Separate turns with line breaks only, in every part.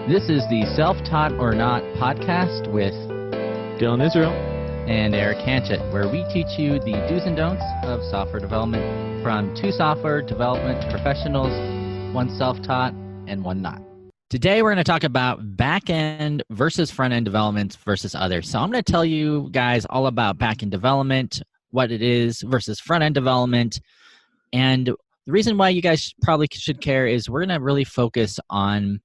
This is the Self-Taught or Not podcast with
Dylan Israel
and Eric Hanchett, where we teach you the do's and don'ts of software development from two software development professionals, one self-taught and one not. Today, we're going to talk about back-end versus front-end development versus others. So I'm going to tell you guys all about back-end development, what it is versus front-end development. And the reason why you guys probably should care is we're going to really focus on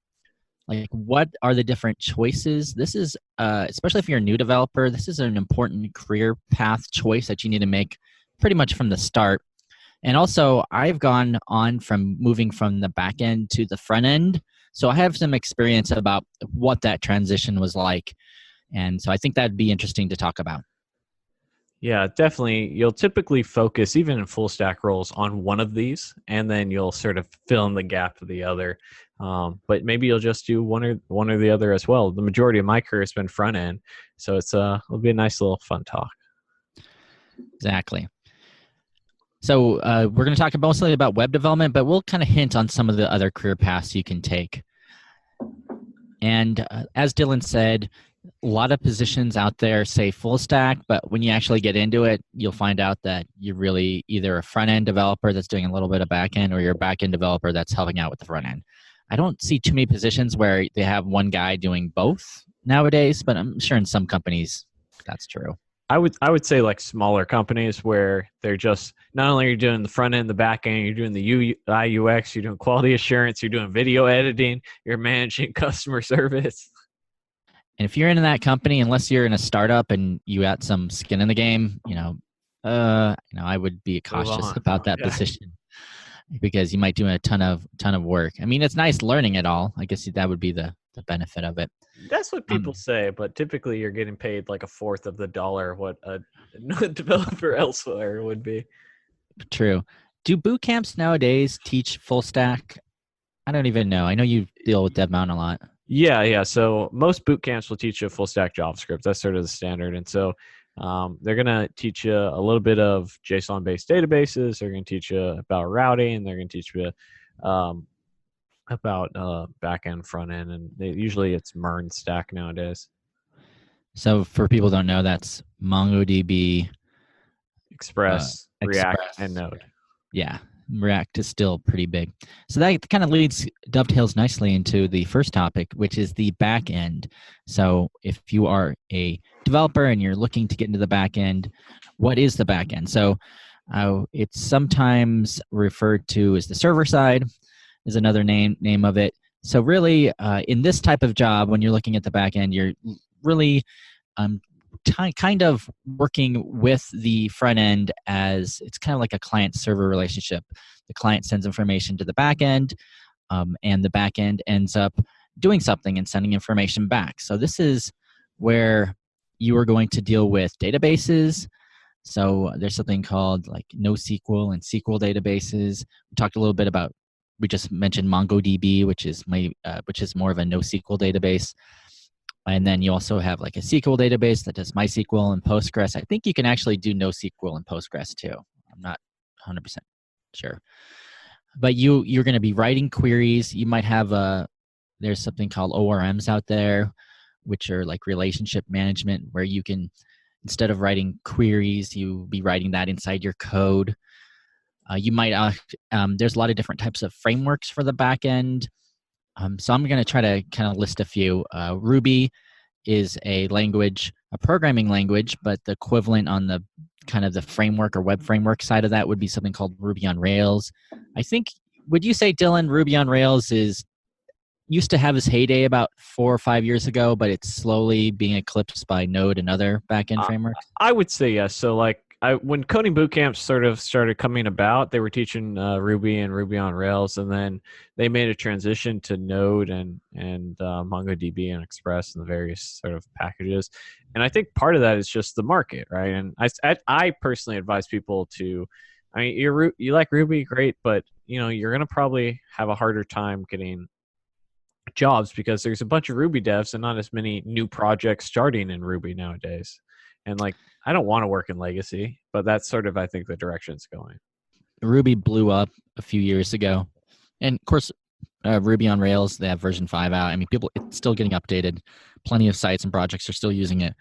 what are the different choices. This is, especially if you're a new developer, this is an important career path choice that you need to make pretty much from the start. And also, I've gone on from moving from the back end to the front end. So I have some experience about what that transition was like. And so I think that'd be interesting to talk about.
Yeah, definitely. You'll typically focus, even in full stack roles, on one of these, and then you'll sort of fill in the gap of the other. But maybe you'll just do one or the other as well. The majority of my career has been front end, so it'll be a nice little fun talk.
Exactly. So we're going to talk mostly about web development, but we'll kind of hint on some of the other career paths you can take. And as Dylan said, a lot of positions out there say full stack, but when you actually get into it, you'll find out that you're really either a front-end developer that's doing a little bit of back-end or you're a back-end developer that's helping out with the front end. I don't see too many positions where they have one guy doing both nowadays, but I'm sure in some companies that's true.
I would say like smaller companies where they're just not only are you doing the front end, the back end, you're doing the UI UX, you're doing quality assurance, you're doing video editing, you're managing customer service.
And if you're in that company, unless you're in a startup and you got some skin in the game, I would be cautious about that position because you might do a ton of work. I mean, it's nice learning it all. I guess that would be the benefit of it.
That's what people say, but typically you're getting paid like a fourth of the dollar what a developer elsewhere would be.
True. Do boot camps nowadays teach full stack? I don't even know. I know you deal with DevMount a lot.
Yeah. So most boot camps will teach you full stack JavaScript. That's sort of the standard. And so they're going to teach you a little bit of JSON-based databases. They're going to teach you about routing. They're going to teach you about back-end, front-end. And usually it's MERN stack nowadays.
So for people who don't know, that's MongoDB,
Express, React, and Node.
Yeah. React is still pretty big. So that kind of dovetails nicely into the first topic, which is the back end. So if you are a developer and you're looking to get into the back end, what is the back end? So it's sometimes referred to as the server side is another name of it. So really in this type of job, when you're looking at the back end, you're really kind of working with the front end as it's kind of like a client-server relationship. The client sends information to the back end, and the back end ends up doing something and sending information back. So this is where you are going to deal with databases. So there's something called like NoSQL and SQL databases. We just mentioned MongoDB, which is more of a NoSQL database. And then you also have like a SQL database that does MySQL and Postgres. I think you can actually do NoSQL and Postgres too. I'm not 100% sure. But you're going to be writing queries. You might have there's something called ORMs out there, which are like relationship management, where you can, instead of writing queries, you be writing that inside your code. You might, there's a lot of different types of frameworks for the back end. So I'm going to try to kind of list a few. Ruby is a programming language, but the equivalent on the kind of the framework or web framework side of that would be something called Ruby on Rails. I think, would you say, Dylan, Ruby on Rails used to have its heyday about 4 or 5 years ago, but it's slowly being eclipsed by Node and other back-end frameworks?
I would say yes. So when coding boot camps sort of started coming about, they were teaching Ruby and Ruby on Rails, and then they made a transition to Node and MongoDB and Express and the various sort of packages. And I think part of that is just the market, right? And I personally advise people to, I mean, you like Ruby, great, but you're going to probably have a harder time getting jobs because there's a bunch of Ruby devs and not as many new projects starting in Ruby nowadays. And I don't want to work in legacy, but that's sort of, I think, the direction it's going.
Ruby blew up a few years ago. And of course, Ruby on Rails, they have version 5 out. I mean, it's still getting updated. Plenty of sites and projects are still using it,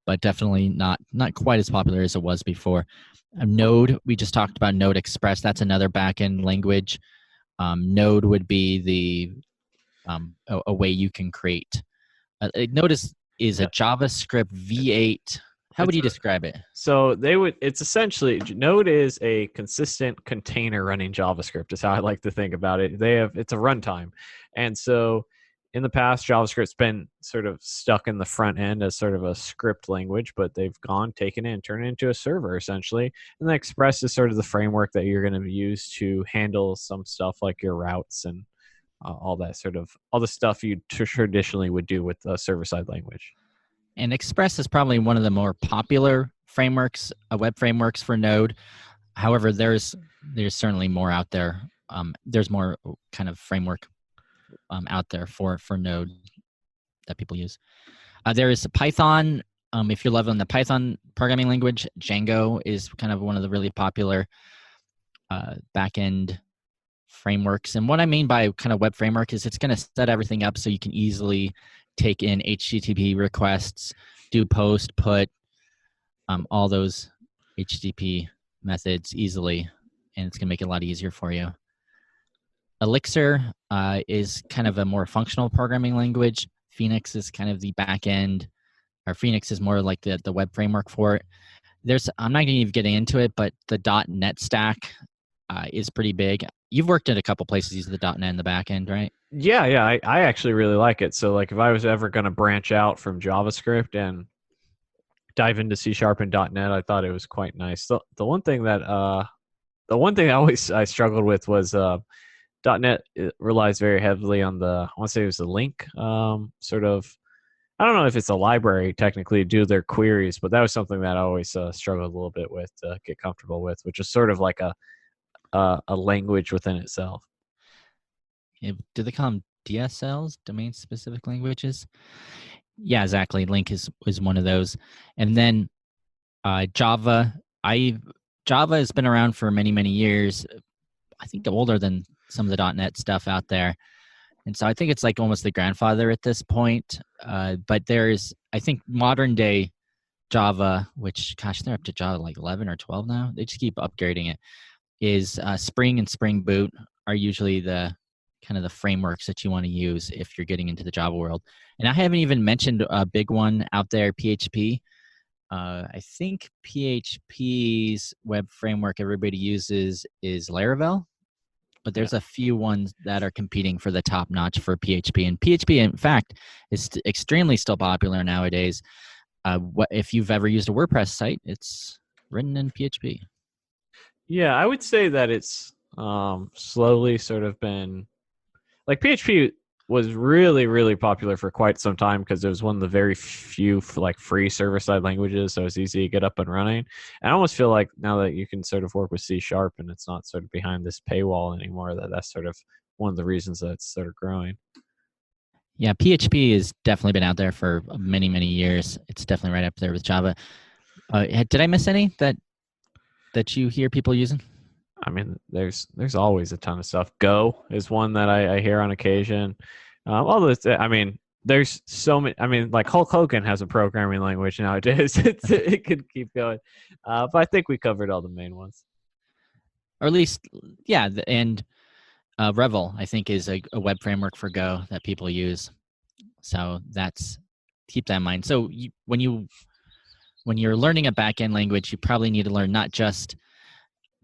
but definitely not quite as popular as it was before. Node, we just talked about Node Express. That's another backend language. Node would be a way you can create. Node is a
Yeah,
JavaScript V8. How would
it's
you
a,
describe it?
so they would. It's essentially Node is a consistent container running JavaScript. Is how I like to think about it. It's a runtime, and so in the past JavaScript's been sort of stuck in the front end as sort of a script language, but they've taken it and turned it into a server essentially. And the Express is sort of the framework that you're going to use to handle some stuff like your routes and all that sort of all the stuff you traditionally would do with a server side language.
And Express is probably one of the more popular frameworks, web frameworks for Node. However, there's certainly more out there. There's more kind of framework out there for Node that people use. There is Python. If you're leveling the Python programming language, Django is kind of one of the really popular backend frameworks. And what I mean by kind of web framework is it's going to set everything up so you can easily take in HTTP requests, do post, put, all those HTTP methods easily, and it's going to make it a lot easier for you. Elixir is kind of a more functional programming language. Phoenix is kind of the back end, or Phoenix is more like the web framework for it. I'm not going to even get into it, but the .NET stack is pretty big. You've worked at a couple places using the .NET in the back end, right?
Yeah, I actually really like it. So like if I was ever going to branch out from JavaScript and dive into C# and .NET, I thought it was quite nice. The one thing that I struggled with was .NET relies very heavily on I want to say it was the link sort of. I don't know if it's a library technically to do their queries, but that was something that I always struggled a little bit with to get comfortable with, which is sort of like a language within itself.
Do they call them DSLs, domain specific languages? Yeah, exactly. Link is one of those. And then Java. Java has been around for many, many years. I think older than some of the .NET stuff out there. And so I think it's like almost the grandfather at this point. But there's, I think, modern day Java, which, gosh, they're up to Java like 11 or 12 now. They just keep upgrading it. Is Spring and Spring Boot are usually the kind of the frameworks that you want to use if you're getting into the Java world. And I haven't even mentioned a big one out there, PHP. I think PHP's web framework everybody uses is Laravel, but there's a few ones that are competing for the top notch for PHP. And PHP, in fact, is extremely still popular nowadays. If you've ever used a WordPress site, it's written in PHP.
Yeah, I would say that it's slowly sort of been like PHP was really, really popular for quite some time because it was one of the very few like free server-side languages, so it's easy to get up and running. And I almost feel like now that you can sort of work with C# and it's not sort of behind this paywall anymore, that's sort of one of the reasons that it's sort of growing.
Yeah, PHP has definitely been out there for many, many years. It's definitely right up there with Java. Did I miss any that you hear people using?
I mean, there's always a ton of stuff. Go is one that I hear on occasion. Although I mean, there's so many. I mean, like Hulk Hogan has a programming language nowadays. It could keep going, but I think we covered all the main ones.
Or at least, yeah. And Revel, I think, is a web framework for Go that people use. So keep that in mind. So when you're learning a backend language, you probably need to learn not just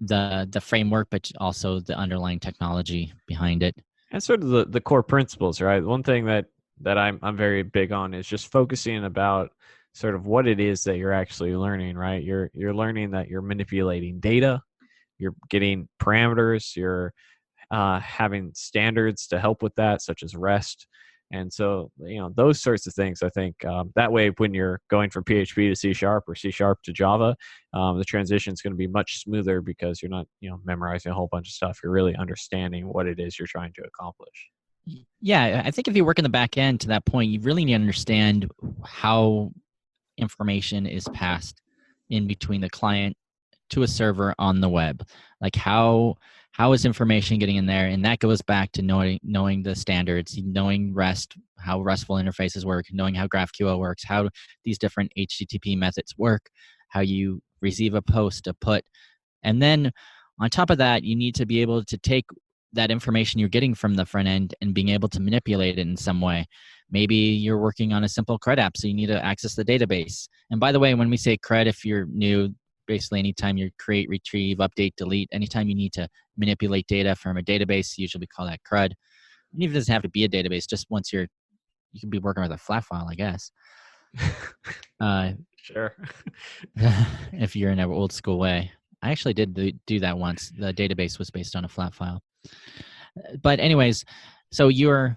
the framework, but also the underlying technology behind it.
And sort of the core principles, right? One thing that I'm very big on is just focusing about sort of what it is that you're actually learning, right? You're learning that you're manipulating data, you're getting parameters, you're having standards to help with that, such as REST. And so, those sorts of things, I think that way, when you're going from PHP to C# or C# to Java, the transition is going to be much smoother because you're not, memorizing a whole bunch of stuff. You're really understanding what it is you're trying to accomplish.
Yeah, I think if you work in the back end to that point, you really need to understand how information is passed in between the client to a server on the web. Like how how is information getting in there? And that goes back to knowing the standards, knowing REST, how RESTful interfaces work, knowing how GraphQL works, how these different HTTP methods work, how you receive a post, a put. And then on top of that, you need to be able to take that information you're getting from the front end and being able to manipulate it in some way. Maybe you're working on a simple CRUD app, so you need to access the database. And by the way, when we say CRUD, if you're new, basically anytime you create, retrieve, update, delete, anytime you need to manipulate data from a database, usually we call that CRUD. And even it doesn't have to be a database, just once you can be working with a flat file, I guess.
Sure.
If you're in an old school way. I actually did do that once. The database was based on a flat file. But anyways, so you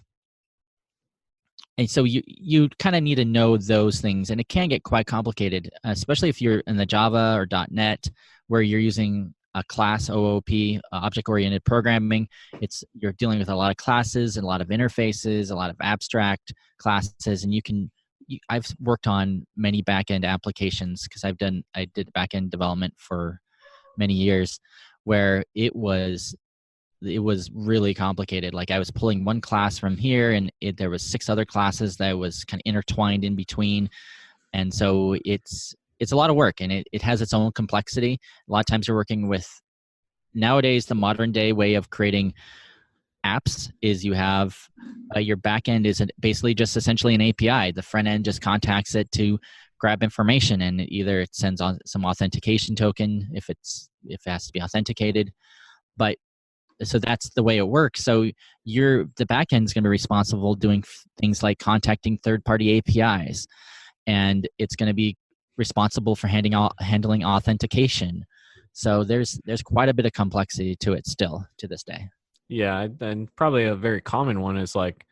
kind of need to know those things, and it can get quite complicated, especially if you're in the Java or .NET where you're using a class OOP, object-oriented programming. You're dealing with a lot of classes and a lot of interfaces, a lot of abstract classes, and I've worked on many back-end applications because I did back-end development for many years, where it was really complicated. Like I was pulling one class from here, and there was 6 other classes that was kind of intertwined in between, and so it's a lot of work, and it has its own complexity. A lot of times you're working with, nowadays, the modern day way of creating apps is you have your back end is basically just essentially an API. The front end just contacts it to grab information, and either it sends on some authentication token if it has to be authenticated. But so that's the way it works. So the back end is going to be responsible doing things like contacting third-party APIs, and it's going to be responsible for handling authentication. So there's quite a bit of complexity to it still to this day.
Yeah, and probably a very common one is like,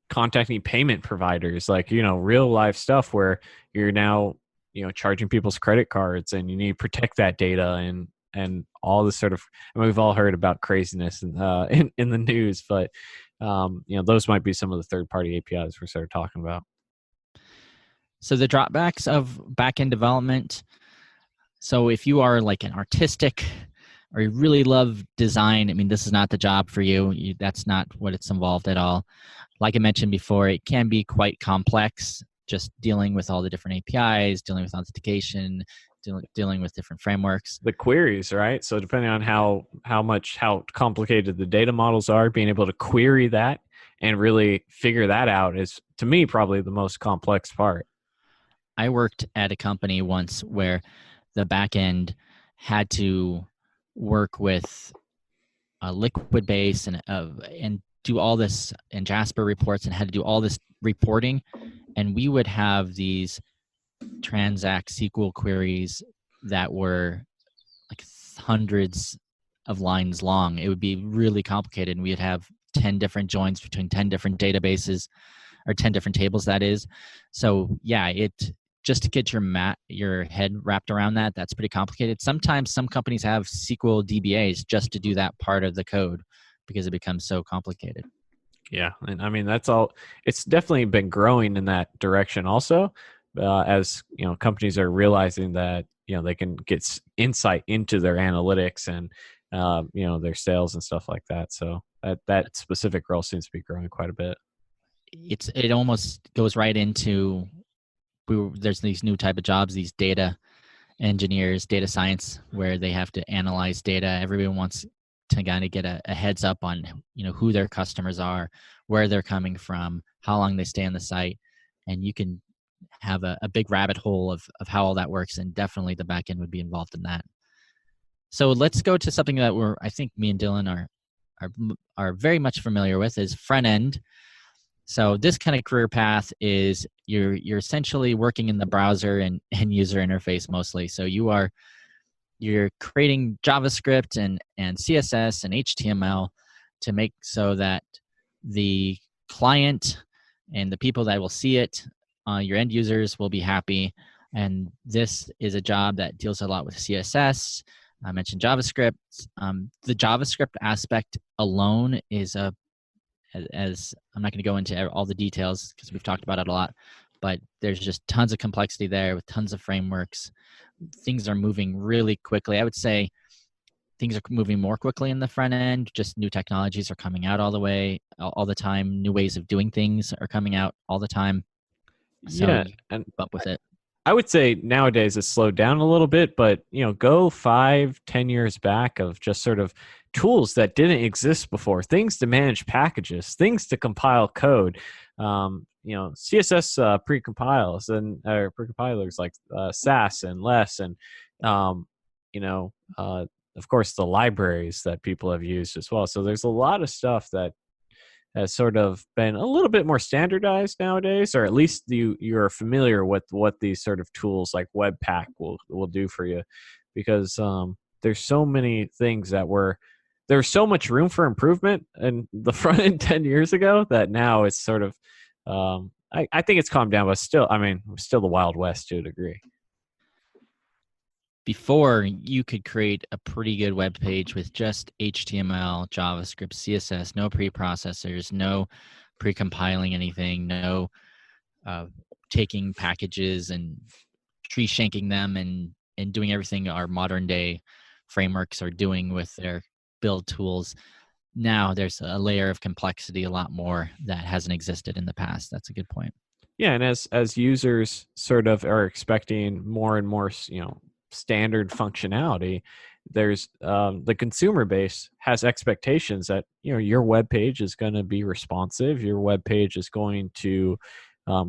contacting payment providers, like, real life stuff where you're now, charging people's credit cards, and you need to protect that data and all this sort of, we've all heard about craziness in the news, but those might be some of the third-party APIs we're sort of talking about.
So the drawbacks of back-end development. So if you are like an artistic or you really love design, I mean, this is not the job for you. That's not what it's involved at all. Like I mentioned before, it can be quite complex, just dealing with all the different APIs, dealing with authentication, dealing with different frameworks.
The queries, right? So depending on how complicated the data models are, being able to query that and really figure that out is, to me, probably the most complex part.
I worked at a company once where the back end had to work with a liquid base and do all this, and Jasper reports, and had to do all this reporting. And we would have these transact SQL queries that were like hundreds of lines long. It would be really complicated, and we'd have 10 different joins between 10 different databases, or 10 different tables, that is. So yeah, just to get your head wrapped around that's pretty complicated. Sometimes some companies have SQL DBAs just to do that part of the code because it becomes so complicated.
Yeah, and I mean, that's all. It's definitely been growing in that direction also, as companies are realizing that they can get insight into their analytics and their sales and stuff like that. So that specific role seems to be growing quite a bit.
It almost goes right into, there's these new type of jobs, these data engineers, data science, where they have to analyze data. Everyone wants to kind of get a heads up on who their customers are, where they're coming from, how long they stay on the site, and you can have a big rabbit hole of how all that works, and definitely the backend would be involved in that. So let's go to something that I think me and Dylan are very much familiar with, is front end. So this kind of career path is you're essentially working in the browser and user interface mostly. So you're creating JavaScript and CSS and HTML to make so that the client and the people that will see it, your end users, will be happy. And this is a job that deals a lot with CSS. I mentioned JavaScript. The JavaScript aspect alone is as I'm not going to go into all the details because we've talked about it a lot, but there's just tons of complexity there with tons of frameworks. Things are moving really quickly. I would say things are moving more quickly in the front end. Just new technologies are coming out all the time. New ways of doing things are coming out all the time. So
Yeah,
you
and
keep up with it.
I would say nowadays it's slowed down a little bit, but go 5, 10 years back of just sort of tools that didn't exist before, things to manage packages, things to compile code. CSS precompiles and or precompilers like SAS and Less, and um, you know, uh, of course the libraries that people have used as well. So there's a lot of stuff that has sort of been a little bit more standardized nowadays, or at least you're familiar with what these sort of tools like Webpack will do for you, because there's so many things there's so much room for improvement in the front end 10 years ago that now it's sort of I think it's calmed down, but still, I mean, still the Wild West to a degree.
Before, you could create a pretty good web page with just HTML, JavaScript, CSS, no preprocessors, no precompiling anything, no taking packages and tree shanking them and doing everything our modern day frameworks are doing with their build tools. Now there's a layer of complexity, a lot more that hasn't existed in the past. That's a good point.
Yeah, and as users sort of are expecting more and more, standard functionality, there's the consumer base has expectations that your web page is going to be responsive, your web page is going to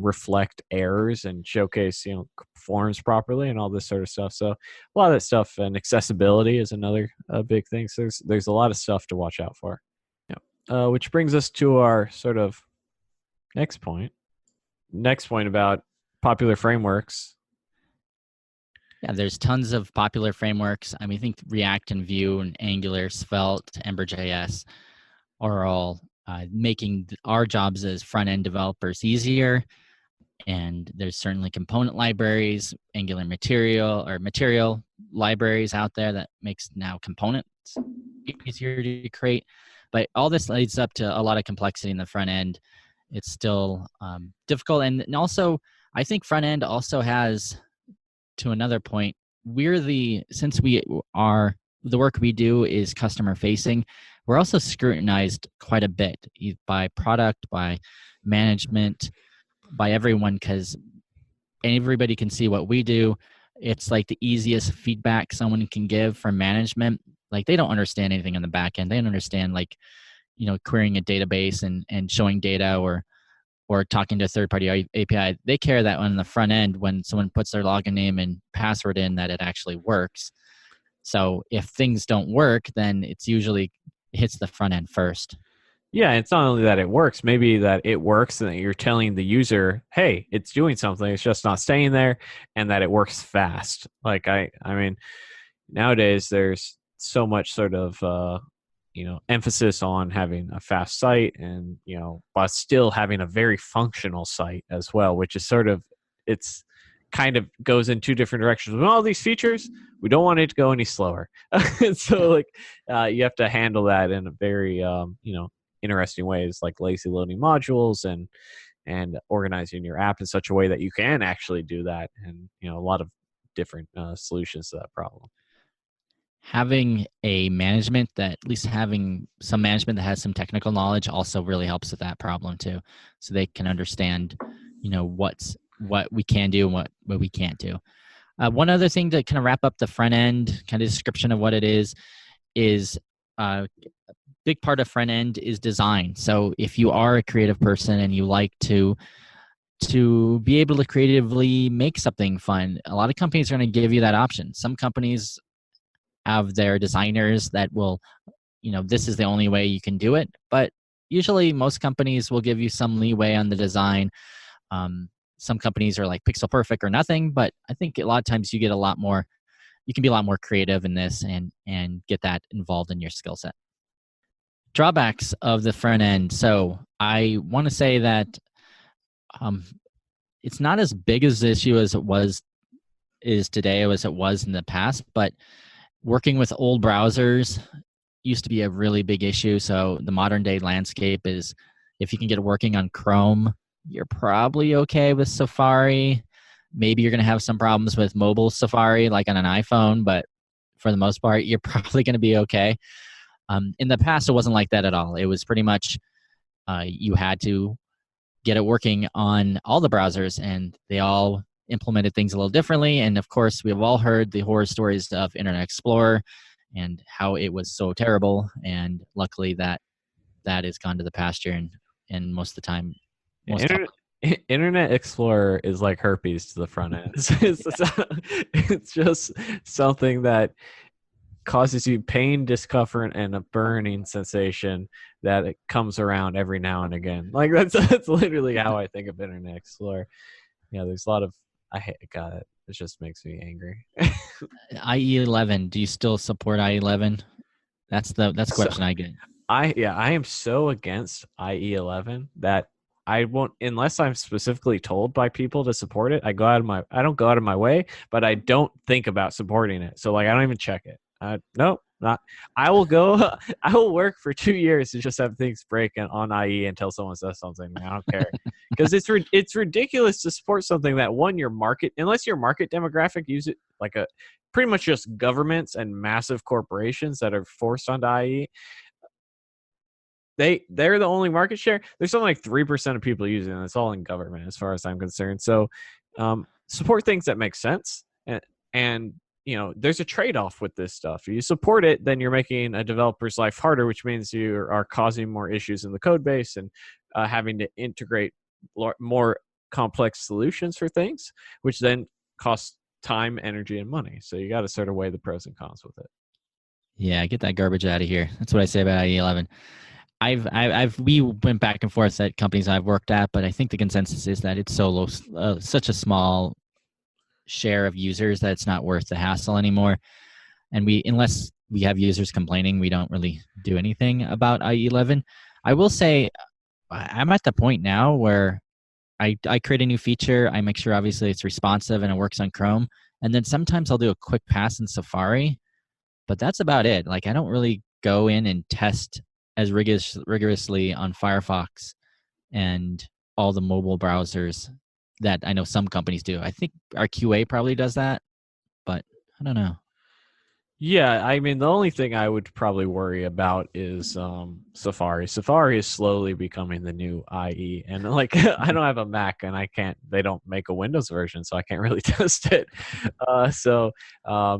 reflect errors and showcase forms properly and all this sort of stuff. So a lot of that stuff, and accessibility is another big thing. So there's a lot of stuff to watch out for. Yeah, which brings us to our sort of next point. Next point about popular frameworks.
Yeah, there's tons of popular frameworks. I mean, I think React and Vue and Angular, Svelte, Ember.js are all making our jobs as front-end developers easier. And there's certainly component libraries, Angular material libraries out there that makes now components easier to create. But all this leads up to a lot of complexity in the front end. It's still difficult. And also, I think front end also has, to another point, since the work we do is customer facing, we're also scrutinized quite a bit by product, by management, by everyone, because everybody can see what we do. It's like the easiest feedback someone can give from management. Like, they don't understand anything on the back end. They don't understand querying a database and showing data or talking to a third-party API. They care that on the front end, when someone puts their login name and password in, that it actually works. So if things don't work, then it's usually hits the front end first.
Yeah, it's not only that it works, maybe that it works and that you're telling the user, hey, it's doing something, it's just not staying there, and that it works fast. Like, I mean, nowadays there's so much sort of emphasis on having a fast site, and but still having a very functional site as well, which is sort of, it's kind of goes in two different directions. With all these features, we don't want it to go any slower. So you have to handle that in a very interesting ways, like lazy loading modules and organizing your app in such a way that you can actually do that, and a lot of different solutions to that problem.
Having at least having some management that has some technical knowledge also really helps with that problem too. So they can understand, what we can do and what we can't do. One other thing to kind of wrap up the front end kind of description of what it is a big part of front end is design. So if you are a creative person and you like to be able to creatively make something fun, a lot of companies are going to give you that option. Some companies have their designers that will, this is the only way you can do it. But usually most companies will give you some leeway on the design. Some companies are like pixel perfect or nothing, but I think a lot of times you can be a lot more creative in this and get that involved in your skill set. Drawbacks of the front end. So I want to say that it's not as big as the issue as is today as it was in the past, but working with old browsers used to be a really big issue. So the modern day landscape is, if you can get it working on Chrome, you're probably okay with Safari. Maybe you're going to have some problems with mobile Safari, like on an iPhone, but for the most part, you're probably going to be okay. In the past, it wasn't like that at all. It was pretty much you had to get it working on all the browsers, and they all implemented things a little differently. And of course, we've all heard the horror stories of Internet Explorer and how it was so terrible. And luckily, that has gone to the pasture, and most of the time, most
Internet, Internet Explorer is like herpes to the front end. It's just something that causes you pain, discomfort, and a burning sensation that it comes around every now and again. Like that's literally how I think of Internet Explorer. Yeah, there's a lot of I hate God. It just makes me angry.
IE11. Do you still support IE11? That's the
So
question I get.
I am so against IE11 that I won't unless I'm specifically told by people to support it. I don't go out of my way, but I don't think about supporting it. So like I don't even check it. No, not. I will go. I will work for 2 years to just have things break on IE until someone says something. I don't care because it's ridiculous to support something that your market unless your market demographic use it like a pretty much just governments and massive corporations that are forced onto IE. They're the only market share. There's something like 3% of people using it. It's all in government, as far as I'm concerned. So, support things that make sense, and there's a trade-off with this stuff. If you support it, then you're making a developer's life harder, which means you are causing more issues in the code base and having to integrate more complex solutions for things, which then costs time, energy, and money. So you got to sort of weigh the pros and cons with it.
Yeah, get that garbage out of here. That's what I say about IE11. We went back and forth at companies I've worked at, but I think the consensus is that it's so low, such a small share of users that it's not worth the hassle anymore. And unless we have users complaining, we don't really do anything about IE11. I will say I'm at the point now where I create a new feature. I make sure obviously it's responsive and it works on Chrome. And then sometimes I'll do a quick pass in Safari, but that's about it. Like I don't really go in and test as rigorously on Firefox and all the mobile browsers that I know some companies do. I think our QA probably does that, but I don't know.
Yeah, I mean, the only thing I would probably worry about is Safari. Safari is slowly becoming the new IE, and like I don't have a Mac, and I can't. They don't make a Windows version, so I can't really test it. So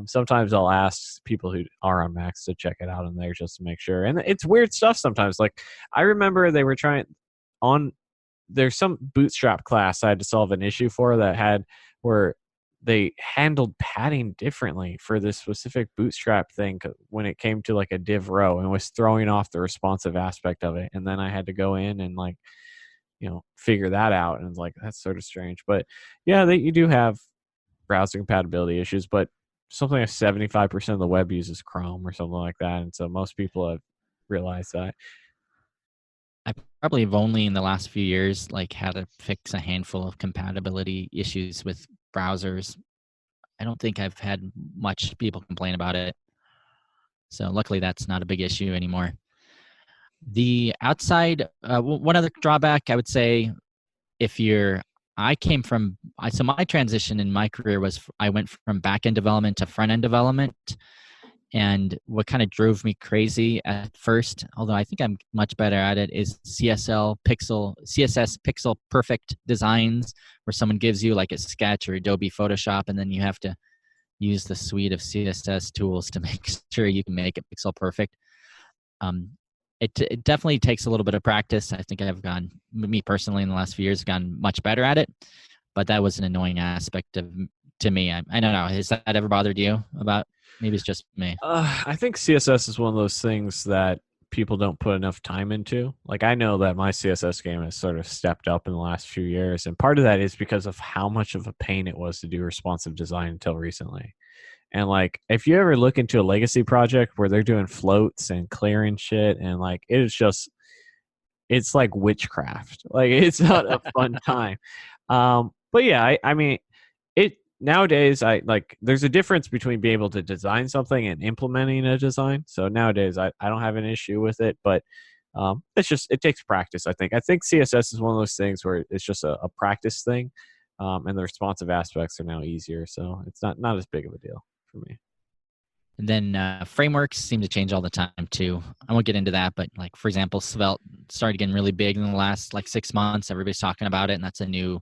sometimes I'll ask people who are on Macs to check it out in there just to make sure. And it's weird stuff sometimes. Like I remember they were trying on. There's some Bootstrap class I had to solve an issue for that had where they handled padding differently for this specific Bootstrap thing when it came to like a div row and was throwing off the responsive aspect of it. And then I had to go in and like, figure that out. And it's like, that's sort of strange. But yeah, you do have browser compatibility issues, but something like 75% of the web uses Chrome or something like that. And so most people have realized that.
I probably have only in the last few years like had to fix a handful of compatibility issues with browsers. I don't think I've had much people complain about it. So luckily that's not a big issue anymore. The outside, one other drawback I would say, so my transition in my career was I went from back-end development to front-end development. And what kind of drove me crazy at first, although I think I'm much better at it, is CSS pixel perfect designs, where someone gives you like a sketch or Adobe Photoshop, and then you have to use the suite of CSS tools to make sure you can make it pixel perfect. It definitely takes a little bit of practice. I think me personally, in the last few years, gotten much better at it, but that was an annoying aspect to me. I don't know. Has that ever bothered you about? Maybe it's just me.
I think CSS is one of those things that people don't put enough time into. Like I know that my CSS game has sort of stepped up in the last few years, and part of that is because of how much of a pain it was to do responsive design until recently. And like if you ever look into a legacy project where they're doing floats and clearing shit, and like it's like witchcraft. Like it's not a fun time. But yeah, I mean it nowadays there's a difference between being able to design something and implementing a design. So nowadays I don't have an issue with it, but it takes practice. I think CSS is one of those things where it's just a practice thing, and the responsive aspects are now easier, so it's not as big of a deal for me.
And then frameworks seem to change all the time too. I won't get into that, but like for example, Svelte started getting really big in the last like 6 months. Everybody's talking about it, and that's a new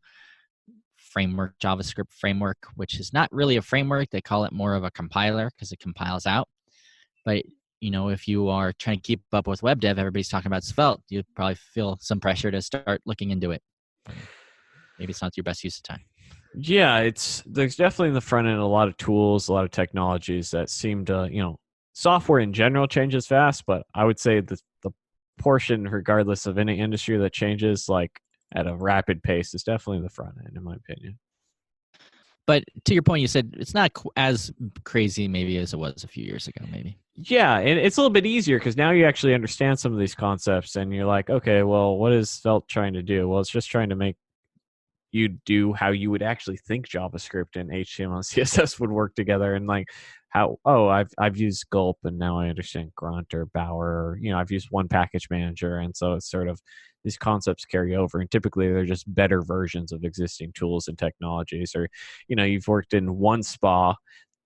framework, JavaScript framework, which is not really a framework. They call it more of a compiler because it compiles out. But if you are trying to keep up with web dev, everybody's talking about Svelte. You probably feel some pressure to start looking into it. Maybe it's not your best use of time.
Yeah, there's definitely in the front end a lot of tools, a lot of technologies that seem to, software in general changes fast, but I would say the portion, regardless of any industry, that changes like at a rapid pace is definitely the front end, in my opinion.
But to your point, you said it's not as crazy maybe as it was a few years ago, maybe.
Yeah, and it's a little bit easier because now you actually understand some of these concepts, and you're like, okay, well, what is Svelte trying to do? Well, it's just trying to make you do how you would actually think JavaScript and HTML and CSS would work together, and like how I've used Gulp and now I understand Grunt or Bower, or I've used one package manager, and so it's sort of these concepts carry over, and typically they're just better versions of existing tools and technologies. Or you've worked in one spa,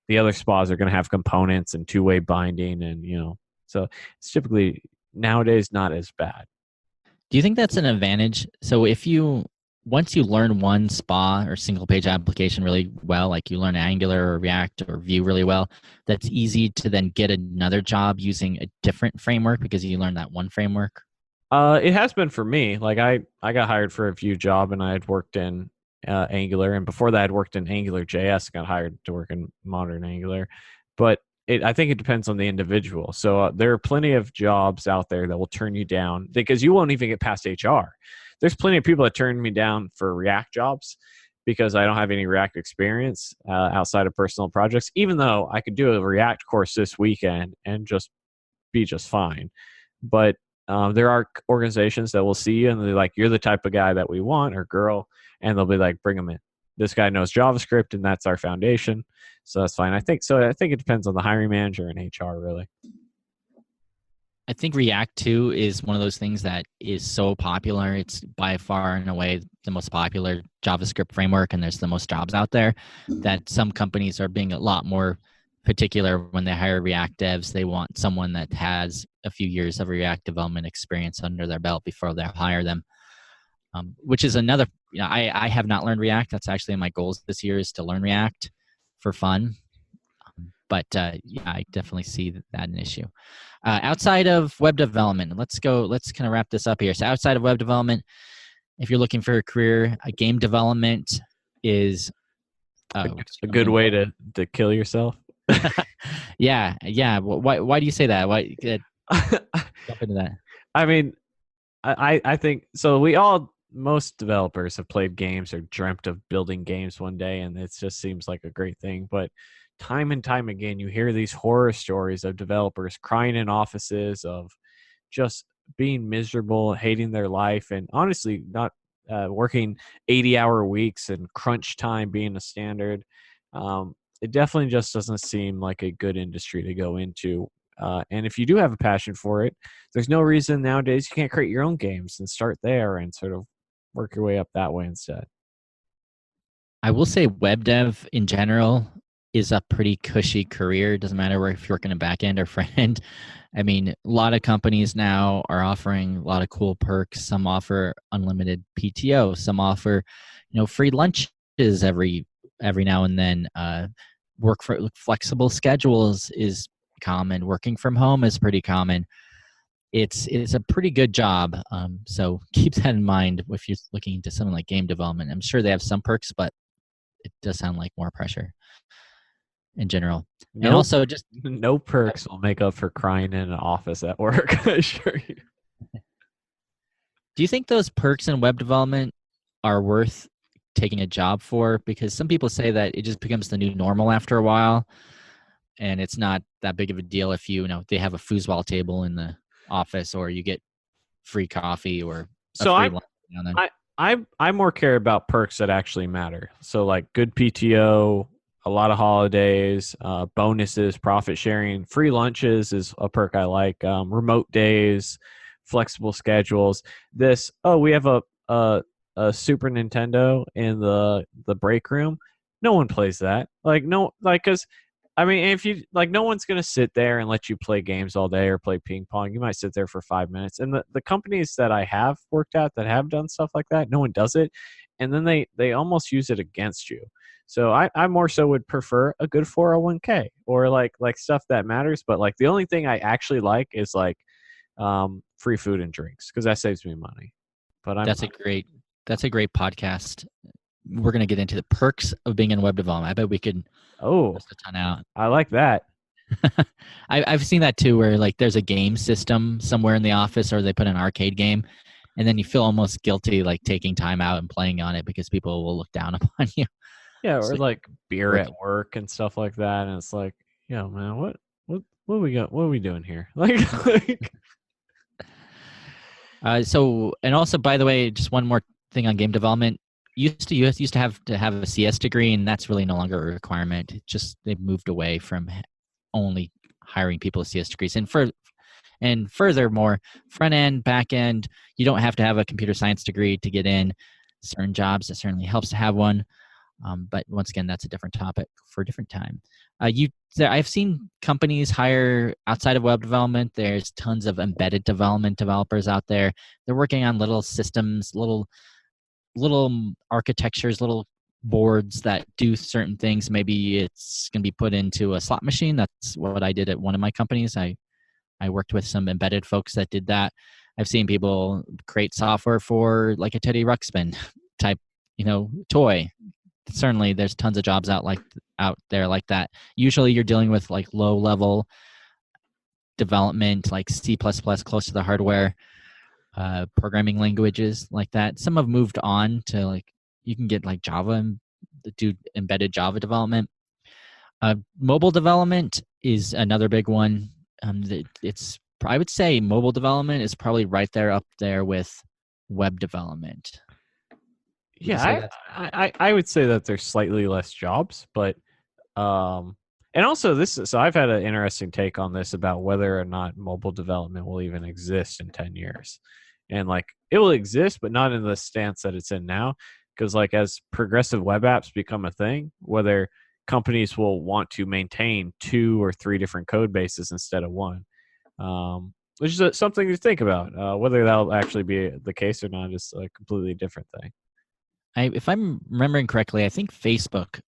the other spas are going to have components and two-way binding, and so it's typically nowadays not as bad.
Do you think that's an advantage? So once you learn one SPA or single page application really well, like you learn Angular or React or Vue really well, that's easy to then get another job using a different framework because you learned that one framework?
It has been for me. Like I got hired for a Vue job, and I had worked in Angular, and before that, I'd worked in Angular JS. Got hired to work in modern Angular, but I think it depends on the individual. So there are plenty of jobs out there that will turn you down because you won't even get past HR. There's plenty of people that turn me down for React jobs because I don't have any React experience outside of personal projects, even though I could do a React course this weekend and just be just fine. But there are organizations that will see you and they're like, you're the type of guy that we want, or girl, and they'll be like, bring them in. This guy knows JavaScript, and that's our foundation. So that's fine. I think it depends on the hiring manager and HR, really.
I think React too is one of those things that is so popular. It's by far and away the most popular JavaScript framework, and there's the most jobs out there, that some companies are being a lot more particular when they hire React devs. They want someone that has a few years of React development experience under their belt before they hire them. Which is another, I have not learned React. That's actually in my goals this year, is to learn React for fun. But yeah, I definitely see that an issue. Outside of web development, let's kind of wrap this up here. So outside of web development, if you're looking for a career, game development is
a good way to kill yourself.
Yeah. Why do you say that? Why jump into that?
I mean, I think so. Most developers have played games or dreamt of building games one day, and it just seems like a great thing. But time and time again, you hear these horror stories of developers crying in offices, of just being miserable, hating their life, and honestly not working 80-hour weeks and crunch time being a standard. It definitely just doesn't seem like a good industry to go into. And if you do have a passion for it, there's no reason nowadays you can't create your own games and start there and sort of work your way up that way instead.
I will say web dev in general is a pretty cushy career. It doesn't matter if you're working in back end or front end. I mean, a lot of companies now are offering a lot of cool perks. Some offer unlimited PTO. Some offer, free lunches every now and then. Work for flexible schedules is common. Working from home is pretty common. It's a pretty good job. So keep that in mind if you're looking into something like game development. I'm sure they have some perks, but it does sound like more pressure in general. And also just
no perks will make up for crying in an office at work. I assure you.
Do you think those perks in web development are worth taking a job for? Because some people say that it just becomes the new normal after a while, and it's not that big of a deal if they have a foosball table in the office, or you get free coffee or
so I more care about perks that actually matter. So like good PTO, a lot of holidays, bonuses, profit sharing, free lunches is a perk I like. Remote days, flexible schedules. We have a Super Nintendo in the break room. No one plays that. Because I mean, if you like, no one's going to sit there and let you play games all day or play ping pong. You might sit there for 5 minutes. And the companies that I have worked at that have done stuff like that, no one does it. And then they almost use it against you. So I more so would prefer a good 401k or like stuff that matters. But like the only thing I actually like is like free food and drinks because that saves me money. But
That's a great podcast. We're going to get into the perks of being in web development. I bet we could
oh,
bust a ton out.
I like that.
I've seen that too, where like there's a game system somewhere in the office, or they put an arcade game, and then you feel almost guilty like taking time out and playing on it because people will look down upon you.
Yeah,
So
or like beer
work
at work and stuff like that, and it's like, yo, man, what are we doing here? Like
so, and also, by the way, just one more thing on game development. You used to have a CS degree, and that's really no longer a requirement. It just they've moved away from only hiring people with CS degrees. And furthermore, front end, back end, you don't have to have a computer science degree to get in certain jobs. It certainly helps to have one. But once again, that's a different topic for a different time. I've seen companies hire outside of web development. There's tons of embedded development developers out there. They're working on little systems, little architectures, little boards that do certain things. Maybe it's going to be put into a slot machine. That's what I did at one of my companies. I worked with some embedded folks that did that. I've seen people create software for like a Teddy Ruxpin type, toy. Certainly there's tons of jobs out there like that. Usually you're dealing with like low level development, like C++, close to the hardware, programming languages like that. Some have moved on to like, you can get like Java and do embedded Java development. Mobile development is another big one. I would say mobile development is probably right there up there with web development.
yeah, I would say that there's slightly less jobs, but and also so I've had an interesting take on this about whether or not mobile development will even exist in 10 years. And like it will exist, but not in the stance that it's in now. Because like as progressive web apps become a thing, whether companies will want to maintain 2 or 3 different code bases instead of one, which is something to think about. Whether that'll actually be the case or not is a completely different thing.
If I'm remembering correctly, I think Facebook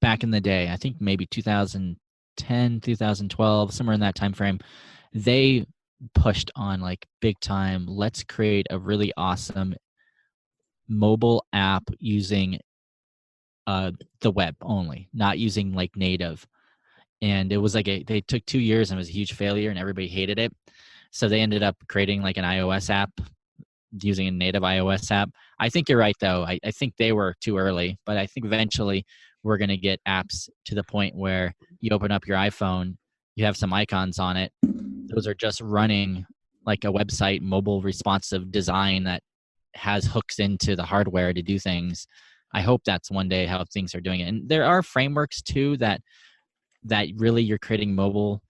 back in the day, I think maybe 2010, 2012, somewhere in that time frame, they pushed on like big time. Let's create a really awesome mobile app using the web only, not using like native. And it was like they took 2 years and it was a huge failure and everybody hated it. So they ended up creating like an iOS app using a native iOS app. I think you're right though. I think they were too early, but I think eventually we're going to get apps to the point where you open up your iPhone, you have some icons on it. Those are just running like a website, mobile responsive design that has hooks into the hardware to do things. I hope that's one day how things are doing it. And there are frameworks too that really you're creating mobile.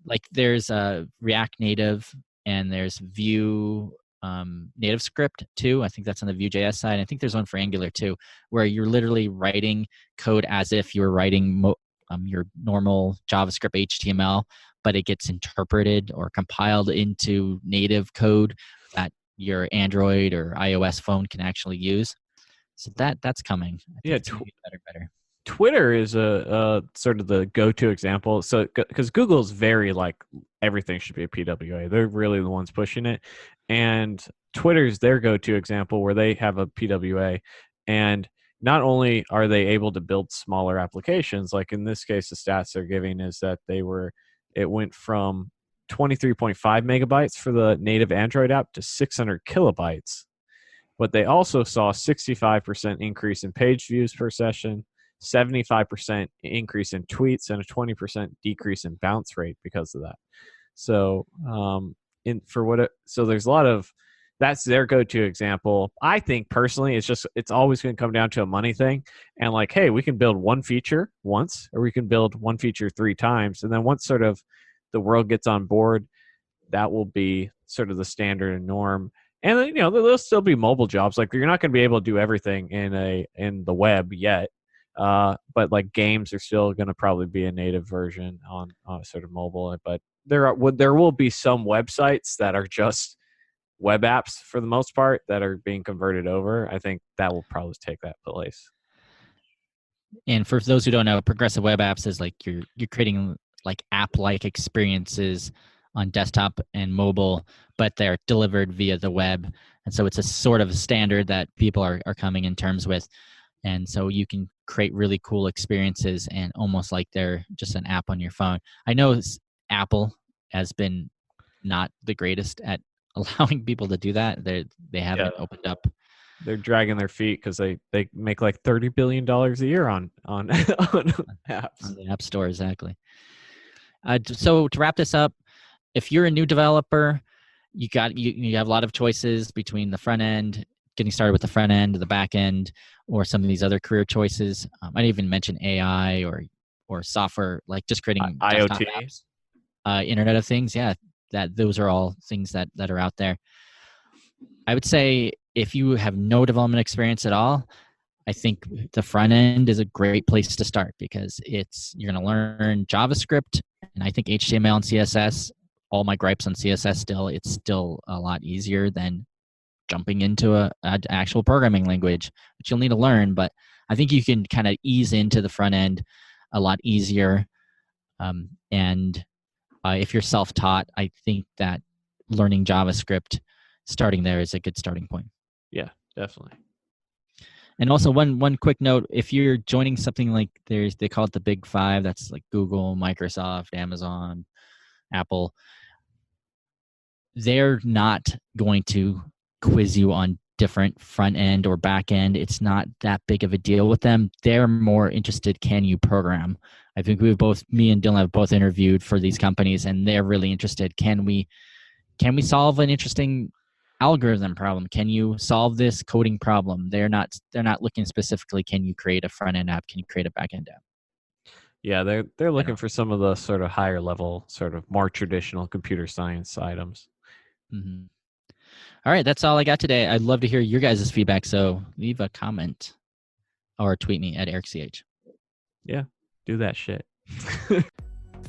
Like there's a React Native and there's Vue native script too. I think that's on the Vue.js side. I think there's one for Angular too, where you're literally writing code as if you were writing your normal JavaScript HTML, but it gets interpreted or compiled into native code that your Android or iOS phone can actually use. So that's coming. I think it's going to get better.
Twitter is a sort of the go-to example. So because Google's very like everything should be a PWA. They're really the ones pushing it. And Twitter's their go-to example where they have a PWA. And not only are they able to build smaller applications, like in this case, the stats they're giving is that it went from 23.5 megabytes for the native Android app to 600 kilobytes. But they also saw a 65% increase in page views per session, 75% increase in tweets, and a 20% decrease in bounce rate because of that. So, so there's a lot of that's their go-to example. I think personally, it's always going to come down to a money thing, and like, hey, we can build one feature once, or we can build one feature 3 times, and then once sort of the world gets on board, that will be sort of the standard and norm. And there'll still be mobile jobs. Like you're not going to be able to do everything in the web yet. But like games are still going to probably be a native version on sort of mobile. But there will be some websites that are just web apps for the most part that are being converted over. I think that will probably take that place.
And for those who don't know, progressive web apps is like you're creating like app-like experiences on desktop and mobile, but they're delivered via the web. And so it's a sort of standard that people are coming in terms with. And so you can create really cool experiences and almost like they're just an app on your phone. I know Apple has been not the greatest at allowing people to do that. They haven't opened up.
They're dragging their feet because they make like $30 billion a year on on apps.
On the App Store, exactly. So to wrap this up, if you're a new developer, you have a lot of choices between the front end, getting started with the front end, the back end, or some of these other career choices. I'd even mention AI or software, like just creating
IoT
apps, Internet of Things. Yeah, those are all things that are out there. I would say if you have no development experience at all, I think the front end is a great place to start because you're going to learn JavaScript, and I think HTML and CSS. All my gripes on CSS it's still a lot easier than jumping into an actual programming language, which you'll need to learn. But I think you can kind of ease into the front end a lot easier. And if you're self-taught, I think that learning JavaScript, starting there is a good starting point.
Yeah, definitely.
And also one quick note, if you're joining something like they call it the Big Five, that's like Google, Microsoft, Amazon, Apple, they're not going to quiz you on different front end or back end. It's not that big of a deal with them. They're more interested, can you program? I think me and Dylan have both interviewed for these companies, and they're really interested. Can we solve an interesting algorithm problem? Can you solve this coding problem? They're not looking specifically, can you create a front end app? Can you create a back end app?
Yeah, they're looking for some of the sort of higher level, sort of more traditional computer science items.
Mm-hmm. All right, that's all I got today. I'd love to hear your guys' feedback, so leave a comment or tweet me at EricCH.
Yeah, do that shit.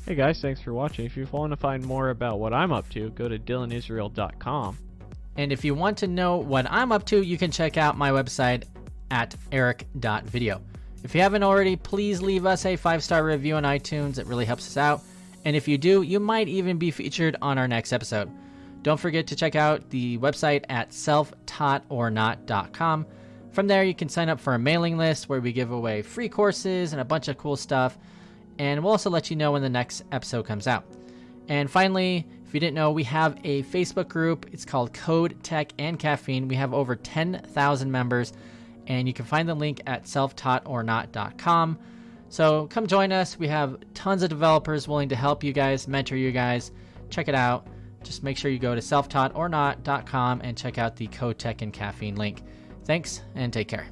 Hey guys, thanks for watching. If you want to find more about what I'm up to, go to dylanisrael.com.
And if you want to know what I'm up to, you can check out my website at eric.video. If you haven't already, please leave us a 5-star review on iTunes. It really helps us out. And if you do, you might even be featured on our next episode. Don't forget to check out the website at selftaughtornot.com. From there, you can sign up for a mailing list where we give away free courses and a bunch of cool stuff. And we'll also let you know when the next episode comes out. And finally, if you didn't know, we have a Facebook group. It's called Code, Tech, and Caffeine. We have over 10,000 members, and you can find the link at selftaughtornot.com. So come join us. We have tons of developers willing to help you guys, mentor you guys. Check it out. Just make sure you go to selftaughtornot.com and check out the Code, Tech, and Caffeine link. Thanks, and take care.